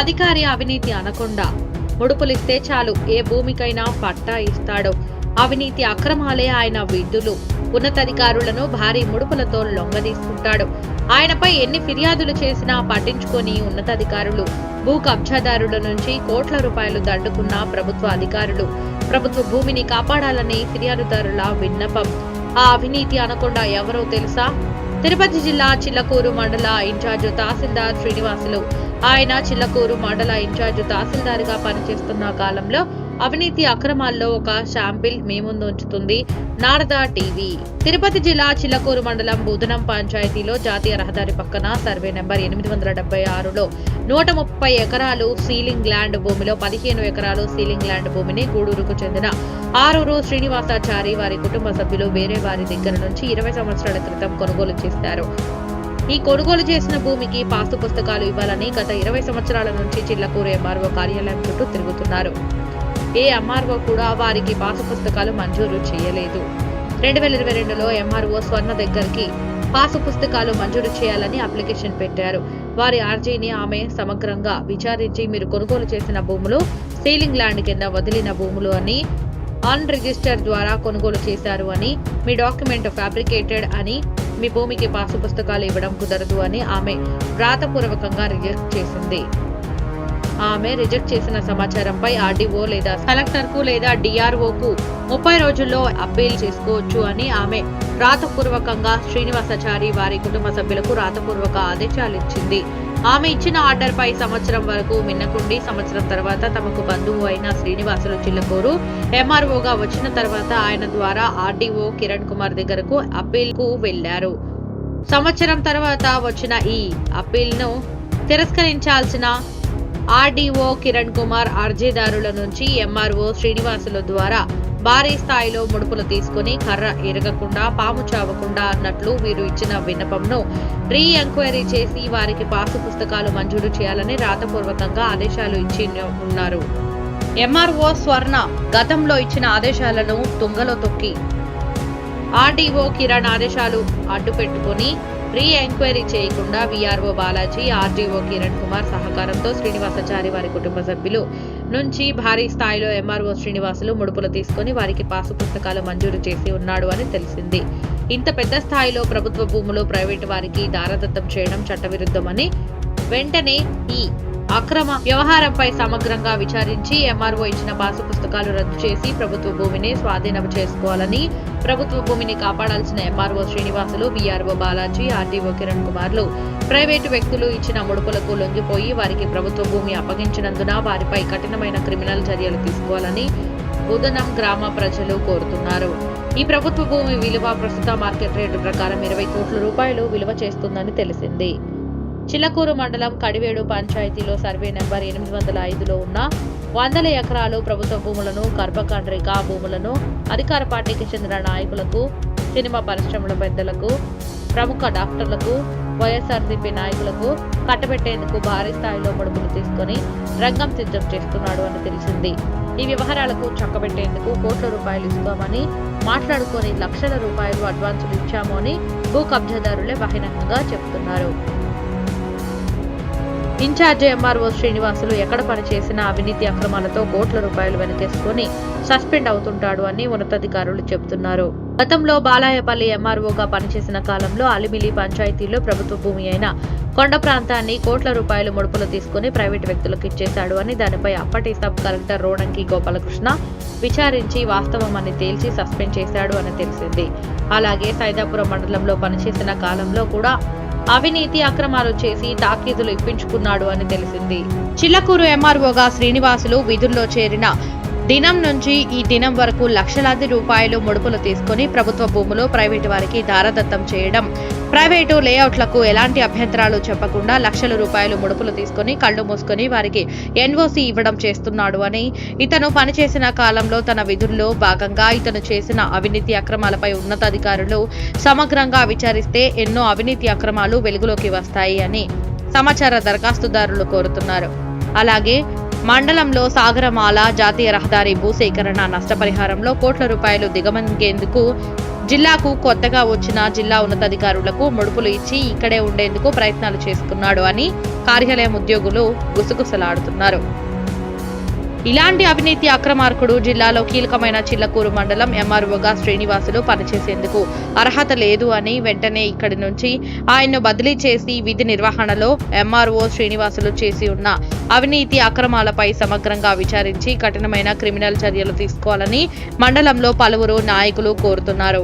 అధికారి అవినీతి అనకుండా ముడుపులిస్తే చాలు ఏ భూమికైనా పట్టా ఇస్తాడు. అవినీతి అక్రమాలే ఆయన విధులు. ఉన్నతాధికారులను భారీ ముడుపులతో లొంగదీసుకుంటాడు. ఆయనపై ఎన్ని ఫిర్యాదులు చేసినా పట్టించుకొని ఉన్నతాధికారులు, భూ కబ్జాదారుల నుంచి కోట్ల రూపాయలు దండుకున్న ప్రభుత్వ అధికారులు. ప్రభుత్వ భూమిని కాపాడాలని ఫిర్యాదుదారుల విన్నపం. ఆ అవినీతి అనకుండా ఎవరో తెలుసా? తిరుపతి జిల్లా చిల్లకూరు మండల ఇన్ఛార్జ్ తహసీల్దార్ శ్రీనివాసులు. ఆయన చిల్లకూరు మండల ఇన్ఛార్జ్ తహసీల్దార్గా పనిచేస్తున్న కాలంలో అవినీతి అక్రమాల్లో ఒక శాంపిల్ మీ ముందు ఉంచుతుంది నారద టీవీ. తిరుపతి జిల్లా చిల్లకూరు మండలం బుధనం పంచాయతీలో జాతీయ రహదారి పక్కన సర్వే నెంబర్ 876లో 130 ఎకరాలు సీలింగ్ ల్యాండ్ భూమిలో 15 ఎకరాలు సీలింగ్ ల్యాండ్ భూమిని గూడూరుకు చెందిన ఆరూరు శ్రీనివాసాచారి వారి కుటుంబ సభ్యులు వేరే వారి దగ్గర నుంచి 20 సంవత్సరాల క్రితం కొనుగోలు చేశారు. ఈ కొనుగోలు చేసిన భూమికి పాసు పుస్తకాలు ఇవ్వాలని గత 20 సంవత్సరాల నుంచి చిల్లకూరు ఎంఆర్ఓ కార్యాలయం చుట్టూ తిరుగుతున్నారు. ఏ ఎంఆర్ఓ కూడా వారికి పాసు పుస్తకాలు మంజూరు చేయలేదు. 2022లో ఎంఆర్ఓ స్వర్ణ దగ్గరికి పాసు పుస్తకాలు మంజూరు చేయాలని అప్లికేషన్ పెట్టారు. వారి ఆర్జీని ఆమె సమగ్రంగా విచారించి మీరు కొనుగోలు చేసిన భూములు సీలింగ్ ల్యాండ్ కింద వదిలిన భూములు అని, అన్ రిజిస్టర్ ద్వారా కొనుగోలు చేశారు అని, మీ డాక్యుమెంట్ ఫ్యాబ్రికేటెడ్ అని, మీ భూమికి పాసు పుస్తకాలు ఇవ్వడం కుదరదు అని ఆమె వ్రాతపూర్వకంగా రిజెక్ట్ చేసింది. ఆమె రిజెక్ట్ చేసిన సమాచారంపై ఆర్డీఓ లేదా కలెక్టర్కు లేదా డిఆర్ఓకు 30 రోజుల్లో అప్పీల్ చేసుకోవచ్చు అని ఆమె రాతపూర్వకంగా శ్రీనివాసాచారి వారి కుటుంబ సభ్యులకు రాతపూర్వక ఆదేశాలు ఇచ్చింది. ఆమె ఇచ్చిన ఆర్డర్పై సంవత్సరం వరకు మిన్నకుండి సంవత్సరం తర్వాత తమకు బంధువు అయిన శ్రీనివాసులు చిల్లకూరు ఎంఆర్ఓగా వచ్చిన తర్వాత ఆయన ద్వారా ఆర్డీఓ కిరణ్ కుమార్ దగ్గరకు అప్పీల్ కు వెళ్లారు. సంవత్సరం తర్వాత వచ్చిన ఈ అప్పీల్ ను తిరస్కరించాల్సిన ఆర్డీఓ కిరణ్ కుమార్ అర్జీదారుల నుంచి ఎంఆర్ఓ శ్రీనివాసుల ద్వారా భారీ స్థాయిలో ముడుపులు తీసుకుని కర్ర ఎరగకుండా పాము చావకుండా అన్నట్లు వీరు ఇచ్చిన విన్నపంను రీ ఎంక్వైరీ చేసి వారికి పాసు పుస్తకాలు మంజూరు చేయాలని రాతపూర్వకంగా ఆదేశాలు ఇచ్చి ఉన్నారు. ఎంఆర్ఓ స్వర్ణ గతంలో ఇచ్చిన ఆదేశాలను తుంగలో తొక్కి ఆర్డీఓ కిరణ్ ఆదేశాలు అడ్డుపెట్టుకుని రీ ఎంక్వైరీ చేయకుండా వీఆర్ఓ బాలాజీ, ఆర్డీఓ కిరణ్ కుమార్ సహకారంతో శ్రీనివాసాచారి వారి కుటుంబ సభ్యులు నుంచి భారీ స్థాయిలో ఎంఆర్ఓ శ్రీనివాసులు ముడుపులు తీసుకుని వారికి పాసు పుస్తకాలు మంజూరు చేసి ఉన్నాడు అని తెలిసింది. ఇంత పెద్ద స్థాయిలో ప్రభుత్వ భూములు ప్రైవేటు వారికి దారదత్తం చేయడం చట్టవిరుద్ధమని వెంటనే ఈ అక్రమ వ్యవహారంపై సమగ్రంగా విచారించి ఎంఆర్ఓ ఇచ్చిన పాసు పుస్తకాలు రద్దు చేసి ప్రభుత్వ భూమిని స్వాధీనం చేసుకోవాలని, ప్రభుత్వ భూమిని కాపాడాల్సిన MRO Srinivasulu, VRO Balaji, RDO Kiran కుమార్లు ప్రైవేటు వ్యక్తులు ఇచ్చిన ముడుపులకు లొంగిపోయి వారికి ప్రభుత్వ భూమి అప్పగించినందున వారిపై కఠినమైన క్రిమినల్ చర్యలు తీసుకోవాలని బుధనం గ్రామ ప్రజలు కోరుతున్నారు. ఈ ప్రభుత్వ భూమి విలువ ప్రస్తుత మార్కెట్ రేటు ప్రకారం 20 కోట్ల రూపాయలు విలువ చేస్తుందని తెలిసింది. చిల్లకూరు మండలం కడివేడు పంచాయతీలో సర్వే నెంబర్ 805లో ఉన్న 100 ఎకరాలు ప్రభుత్వ భూములను, గర్భకండ్రిక భూములను అధికార పార్టీకి చెందిన నాయకులకు, సినిమా పరిశ్రమల పెద్దలకు, ప్రముఖ డాక్టర్లకు, వైఎస్ఆర్సీపీ నాయకులకు కట్టబెట్టేందుకు భారీ స్థాయిలో ముడుపులు తీసుకుని రంగం సిద్ధం చేస్తున్నాడు అని తెలిసింది. ఈ వ్యవహారాలకు చక్కబెట్టేందుకు కోట్ల రూపాయలు ఇస్తామని మాట్లాడుకొని లక్షల రూపాయలు అడ్వాన్సులు ఇచ్చాము అని భూ కబ్జాదారులే బహిరంగంగా చెబుతున్నారు. ఇన్ఛార్జ్ ఎంఆర్ఓ శ్రీనివాసులు ఎక్కడ పనిచేసినా అవినీతి అక్రమాలతో కోట్ల రూపాయలు వెనకేసుకుని సస్పెండ్ అవుతుంటాడు అని ఉన్నతాధికారులు చెబుతున్నారు. గతంలో బాలాయపల్లి ఎంఆర్ఓగా పనిచేసిన కాలంలో అలిమిలి పంచాయతీలో ప్రభుత్వ భూమి అయిన కొండ ప్రాంతాన్ని కోట్ల రూపాయలు ముడుపులు తీసుకుని ప్రైవేటు వ్యక్తులకు ఇచ్చేశాడు అని దానిపై అప్పటి సబ్ కలెక్టర్ రోడంకి గోపాలకృష్ణ విచారించి వాస్తవం అని తేల్చి సస్పెండ్ చేశాడు అని తెలిసింది. అలాగే సైదాపురం మండలంలో పనిచేసిన కాలంలో కూడా అవినీతి అక్రమాలు చేసి తాకీదులు ఇప్పించుకున్నాడు అని తెలిసింది. చిల్లకూరు ఎంఆర్ఓగా శ్రీనివాసులు విధుల్లో చేరిన దినం నుంచి ఈ దినం వరకు లక్షలాది రూపాయలు ముడుపులు తీసుకుని ప్రభుత్వ భూములు ప్రైవేటు వారికి దారదత్తం చేయడం, ప్రైవేటు లేఅవుట్లకు ఎలాంటి అభ్యంతరాలు చెప్పకుండా లక్షల రూపాయలు ముడుపులు తీసుకుని కళ్లు మూసుకొని వారికి ఎన్ఓసి ఇవ్వడం చేస్తున్నాడు అని, ఇతను పనిచేసిన కాలంలో తన విధుల్లో భాగంగా ఇతను చేసిన అవినీతి అక్రమాలపై ఉన్నతాధికారులు సమగ్రంగా విచారిస్తే ఎన్నో అవినీతి అక్రమాలు వెలుగులోకి వస్తాయి అని సమాచార దరఖాస్తుదారులు కోరుతున్నారు. అలాగే మండలంలో సాగరమాల జాతీయ రహదారి భూసేకరణ నష్టపరిహారంలో కోట్ల రూపాయలు దిగమంగేందుకు జిల్లాకు కొత్తగా వచ్చిన జిల్లా ఉన్నతాధికారులకు ముడుపులు ఇచ్చి ఇక్కడే ఉండేందుకు ప్రయత్నాలు చేసుకున్నాడు అని కార్యాలయం ఉద్యోగులు గుసగుసలాడుతున్నారు. ఇలాంటి అవినీతి అక్రమార్కుడు జిల్లాలో కీలకమైన చిల్లకూరు మండలం ఎంఆర్ఓగా శ్రీనివాసులు పనిచేసేందుకు అర్హత లేదు అని వెంటనే ఇక్కడి నుంచి ఆయన్ను బదిలీ చేసి విధి నిర్వహణలో ఎంఆర్ఓ శ్రీనివాసులు చేసి ఉన్న అవినీతి అక్రమాలపై సమగ్రంగా విచారించి కఠినమైన క్రిమినల్ చర్యలు తీసుకోవాలని మండలంలో పలువురు నాయకులు కోరుతున్నారు.